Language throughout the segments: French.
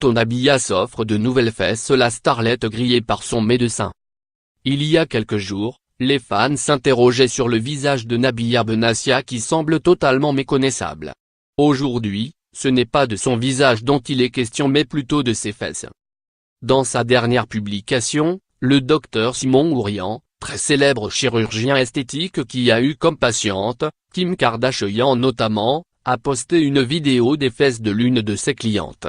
Nabia s'offre de nouvelles fesses, la starlette grillée par son médecin. Il y a quelques jours, les fans s'interrogeaient sur le visage de Nabia Benassia qui semble totalement méconnaissable. Aujourd'hui, ce n'est pas de son visage dont il est question mais plutôt de ses fesses. Dans sa dernière publication, le docteur Simon Ourian, très célèbre chirurgien esthétique qui a eu comme patiente, Kim Kardashian notamment, a posté une vidéo des fesses de l'une de ses clientes.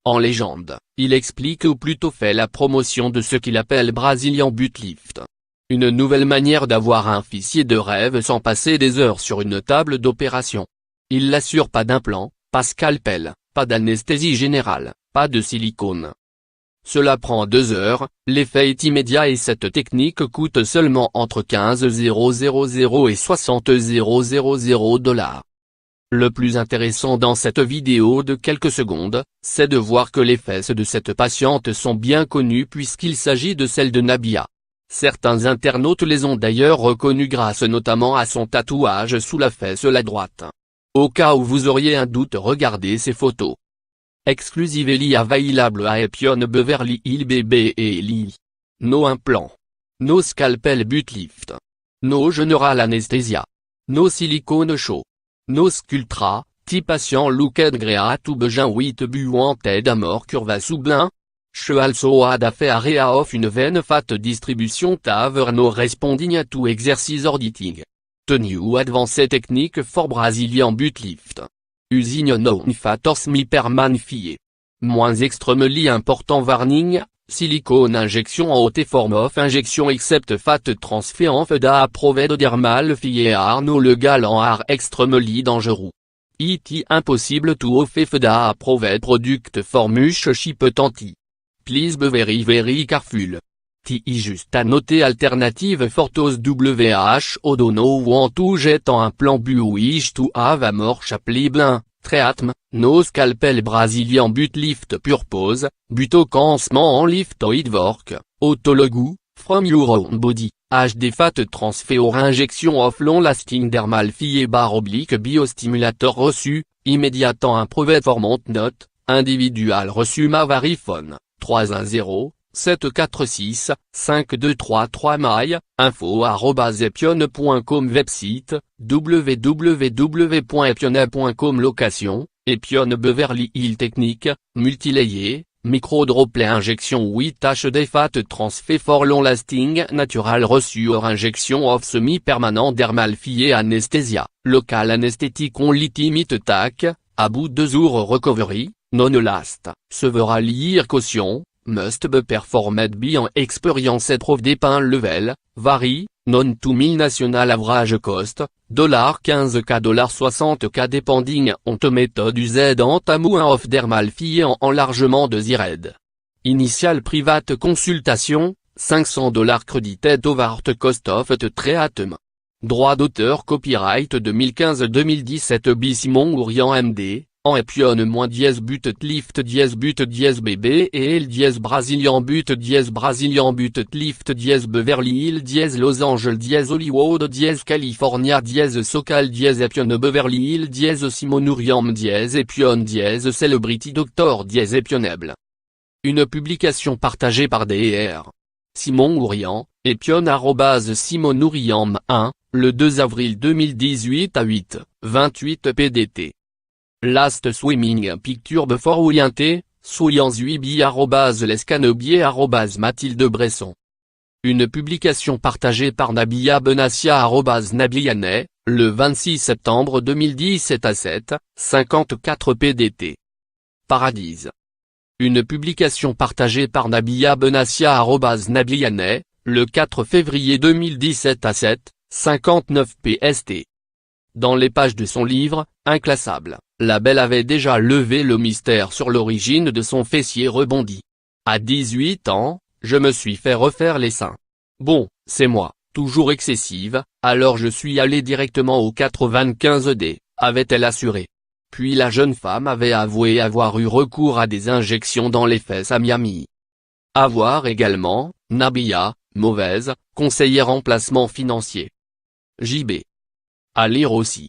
En légende, il explique ou plutôt fait la promotion de ce qu'il appelle Brazilian Butt Lift. Une nouvelle manière d'avoir un fessier de rêve sans passer des heures sur une table d'opération. Il l'assure, pas d'implant, pas scalpel, pas d'anesthésie générale, pas de silicone. Cela prend 2 heures, l'effet est immédiat et cette technique coûte seulement entre 15 000 et 60 000 $. Le plus intéressant dans cette vidéo de quelques secondes, c'est de voir que les fesses de cette patiente sont bien connues puisqu'il s'agit de celles de Nabia. Certains internautes les ont d'ailleurs reconnues grâce notamment à son tatouage sous la fesse la droite. Au cas où vous auriez un doute, regardez ces photos. Exclusively available à Epyon Beverly Hills BB et Eli. No implant. No scalpel butt lift. No general anesthesia. No silicone show. No sculptra, ti patient looked great to begin with bu wanted amor curva soublin. Cheal so had a fait area of une veine fat distribution taver no responding to exercise auditing. The new advanced technique for Brazilian butt lift. Using known factors mi perman fie. Moins extremely important warning, silicone injection en haute form of injection except fat transfer en feda approved dermal fie are no legal en are extremely dangereux. It impossible to offer feda approved product for much cheap tanti. Please be very careful. Ti juste à noter alternative fortos WH odono want to jet en un plan bu wish to have a more chapelet blin, treatment, no scalpel Brazilian butt lift purpose, buto cancement en liftoid work, autologu, from your own body, HD fat transfer injection of long lasting dermal fie / biostimulator reçu, immédiatement improved formant note, individual reçu Mavarifone, 310. 746 5233 mail, info@epyon.com website, www.epyon.com location, Epyon Beverly Hills technique, multilayer, micro-droplet injection 8 HD fat transfer for long lasting natural reçu or injection of semi-permanent dermal fie anesthesia, local anesthetic only limit tac, à bout 2 jours recovery, non last, severally caution. Must be performed by an experience proof dépeint level, vary, non to 1000 national average cost, $15K $60K depending on the method used en tamu of dermal fie en enlargement de Z-Red. Initial private consultation, $500 credited over the cost of the treatment. Droit d'auteur copyright 2015-2017 by Simon Ourian MD. En Epyon -but lift but bb et L Brazilian but lift Beverly Hills Los Angeles Hollywood California Socal Epyon Beverly Hills Simon Ourian Epyon Celebrity Doctor Epyonable. Une publication partagée par Dr. Simon Ourian, Epyon @Simon Ourian 1, le 2 avril 2018 à 8:28 PDT. Last Swimming Picture before orienté, soyons uibi @lescanobier @Mathilde Bresson. Une publication partagée par Nabia Benassia @Nabianet, le 26 septembre 2017 à 7:54 PDT. Paradise. Une publication partagée par Nabia Benassia @Nabianet, le 4 février 2017 à 7:59 PST. Dans les pages de son livre, Inclassable, la belle avait déjà levé le mystère sur l'origine de son fessier rebondi. À 18 ans, je me suis fait refaire les seins. Bon, c'est moi, toujours excessive, alors je suis allé directement au 95D, avait-elle assuré. Puis la jeune femme avait avoué avoir eu recours à des injections dans les fesses à Miami. À voir également, Nabia, mauvaise, conseillère en placement financier. JB. À lire aussi.